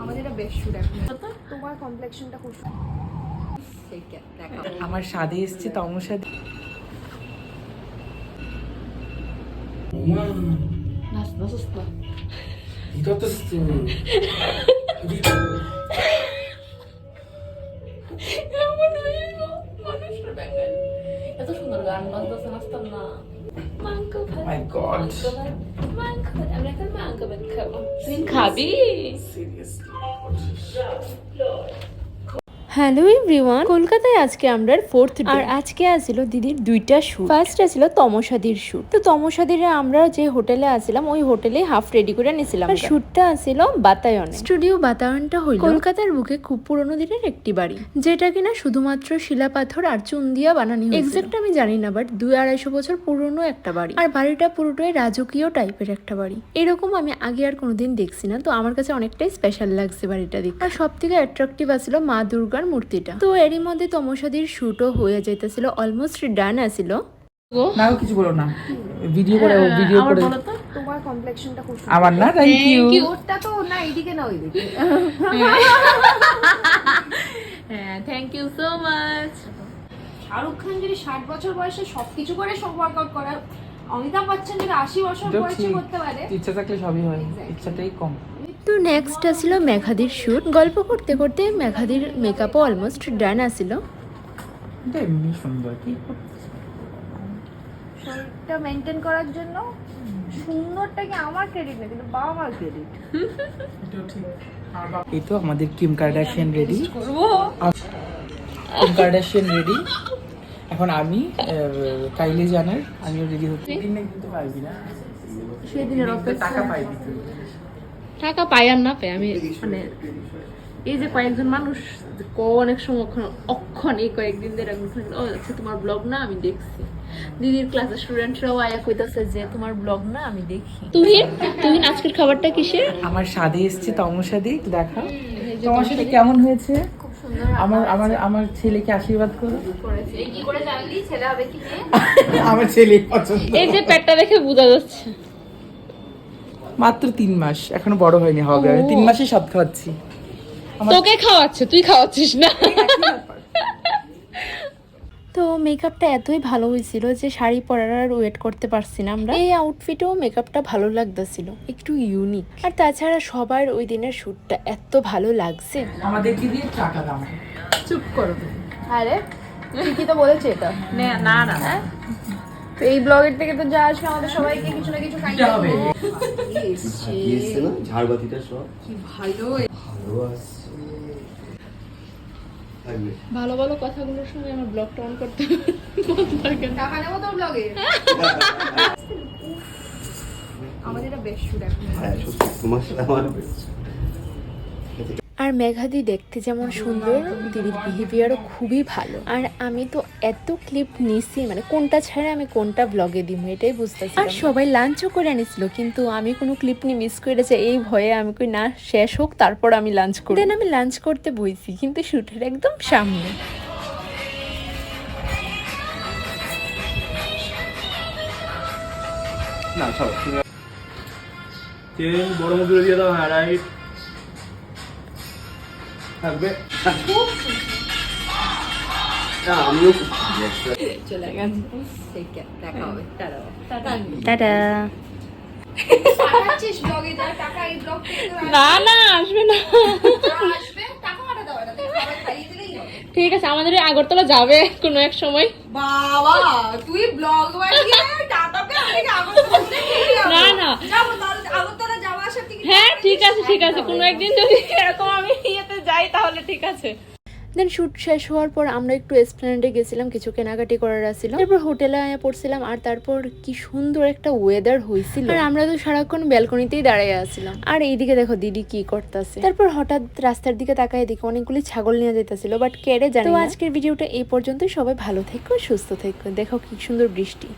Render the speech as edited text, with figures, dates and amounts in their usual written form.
আমাদের এটা বেশ শুট এখন। তোমার কমপ্লেক্সনটা খুব আমার স্বাদে এসছে তমসাদে। এত সুন্দর গান বাজতেছে, নাচতাম না। মাই গড, আমি এখন মাংস ভাত খাবো। তুই খাবি? হ্যালো এভরিওয়ান, কলকাতায় আজকে আমরা 4th ডে, আর আজকে আসছিল দিদির দুইটা শুট। ফার্স্ট আসছিল তমসাদির শুট। তো তমসাদিরে আমরা যে হোটেলে আসছিলাম ওই হোটেলে হাফ রেডি করে নিয়েছিলাম। আর শুটটা আসছিল বাতায়নে। স্টুডিও বাতায়নটা হইল কলকাতার বুকে খুব পুরনো দিনের একটি বাড়ি, যেটা কিনা শুধুমাত্র শিলা পাথর আর চুন দিয়া বানানো হয়েছে। এক্সাক্ট আমি জানি না, বাট 200-250 বছর পুরনো একটা বাড়ি। আর বাড়িটা পুরোটাই রাজকীয় টাইপের একটা বাড়ি। এরকম আমি আগে আর কোনোদিন দেখছি না, তো আমার কাছে অনেকটাই স্পেশাল লাগছে বাড়িটা দেখে। আর সব থেকে অ্যাট্রাকটিভ আসছিল মা দুর্গার মূর্তিটা। তো এরই মধ্যে তমসাদির শুটও হয়ে যাইতেছিল, অলমোস্ট ডান আসিল। না কিছু বলো না, ভিডিও করে ভিডিও করে। তোমার কমপ্লেক্সনটা খুব আমার না, থ্যাংক ইউ। ওরটা তো না, এইদিকে না ওইদিকে। হ্যাঁ, thank you so much. Shahrukh Khan যদি 60 বছর বয়সে সবকিছু করে সব ওয়ার্কআউট করার, অমিতাভ বচ্চন যদি 80 বছর বয়সে করতে পারে, ইচ্ছা থাকলে সবই হয়, ইচ্ছাটাই কম। তো নেক্সট আসিল মেঘাদির শুট। গল্প করতে করতে মেঘাদির মেকআপও অলমোস্ট ডান আসিল। এটা এমনি সুন্দর, কি শরীরটা মেনটেন করার জন্য সুন্দরটাকে আমার ক্রেডিট না, কিন্তু বাবা মার ক্রেডিট। এই তো আমাদের Kim Kardashian ready, Kim Kardashian ready. এখন আমি কাইলি জানার, আমিও রেডি হচ্ছি। দিন কিন্তু পারবি না, সেদিনের টাকা পাইবি তুই। টাকা পাই আর না পাই, আমি মানে এই যে কয়েকজন মানুষ অনেক সময় অক্ষণ এই কয়েকদিন ধরে ও আচ্ছা তোমার ব্লগ না আমি দেখছি, দিদির ক্লাসের স্টুডেন্টরাও আয়া কইতাছে যে তোমার ব্লগ না আমি দেখি। তুমি আজকের খাবারটা কিসের? আমার স্বাদে এসছে তমসাদে, একটু দেখা তোমার সাথে কেমন হয়েছে। খুব সুন্দর আমার আমার আমার ছেলেকে আশীর্বাদ করো। করেছে। এই কি করে জানলি ছেলে হবে কি যে? আমার ছেলে পছন্দ। এই যে পেটটা দেখে বোঝা যাচ্ছে। মাত্র 3 মাস, এখনো বড় হয়নি, হবে। আমি 3 মাসে স্বাদ খাওয়াচ্ছি। তোকে খাওয়াচ্ছে, তুই খাওয়াচ্ছিস না। তো মেকআপটা এতই ভালো হয়েছিল যে শাড়ি পরার আর ওয়েট করতে পারছি না আমরা। এই আউটফিটেও মেকআপটা ভালো লাগতেছিল, একটু ইউনিক। আর তাছাড়া সবার ওই দিনের শ্যুটটা এত ভালো লাগছে। আমাদের কি দিয়ে টাকা দাম। চুপ করো তুমি। আরে ঠিকই তো বলেছে এটা। না না তো এই ব্লগের থেকে তো যা আসবে আমাদের সবাইকে কিছু না কিছু খাইতে হবে। এসছে না ঝাড়বাতিটা সব কি ভালো। ভালো আসছে। থাকবে ভালো ভালো কথাগুলোর সঙ্গে আমার ব্লগটা অন করতে বন্ধ লাগে না। টাকা নেবো তোর ব্লগে। আমাদের এটা বেশ শুট এখন। হ্যাঁ সত্যি তোমার সাথে আমার আর মেঘাদি দেখতে যেমন সুন্দর, দিদির বিহেভিয়ারও খুবই ভালো। আর আমি তো এত ক্লিপ নিছি, মানে কোনটা ছেড়ে আমি কোনটা ব্লগে দিব এটাই বুঝতেছি। আর সবাই লাঞ্চও করে আনিছিল, কিন্তু আমি কোনো ক্লিপ নিয়ে মিস করেছে এই ভয়ে আমি কই না শেষ হোক তারপর আমি লাঞ্চ করি। দেন আমি লাঞ্চ করতে বইছি, কিন্তু শুটের একদম সামনে। না সব চেন বড় মুখে দিয়ে দাও। হ্যাঁ রাইট থাকবে। না আমিও চলে গেছে। দেখা হবে। টাটা। পাঠাচ্ছিস ব্লগে যা টাকা, এই ব্লগ থেকে তো না না আসবে না। আসবে, টাকা পাঠাতে হবে না, তুই খাবার খাইয়ে দিলেই হবে। ঠিক আছে, আমাদের এই আগরতলা যাবে কোনো এক সময়। বাবা তুই ব্লগ বানিয়ে টাকাকে আমাকে আগরতলা নিয়ে যাবো। না না যাবো তাহলে আগরতলা যাওয়া আসার টিকিট। হ্যাঁ ঠিক আছে কোনো একদিন যদি এরকম আমি ইয়েতে যাই তাহলে ঠিক আছে। দেন শুট শেষ হওয়ার পর আমরা একটু এসপ্ল্যানেডে গেছিলাম, কিছু কেনাকাটি করার আসছিল। তারপর হোটেলে আয়া পড়ছিলাম। আর তারপর কি সুন্দর একটা ওয়েদার হয়েছিল, আর আমরা তো সারাক্ষণ ব্যালকনিতেই দাঁড়িয়ে আসছিলাম। আর এইদিকে দেখো দিদি কি করতেছে। তারপর হঠাৎ রাস্তার দিকে তাকায় দেখি অনেকগুলি ছাগল নিয়ে যেতেছিল, বাট কেড়ে জানি না। তো আজকের ভিডিওটা এই পর্যন্তই। সবাই ভালো থেকো, সুস্থ থেকো। দেখো কি সুন্দর বৃষ্টি।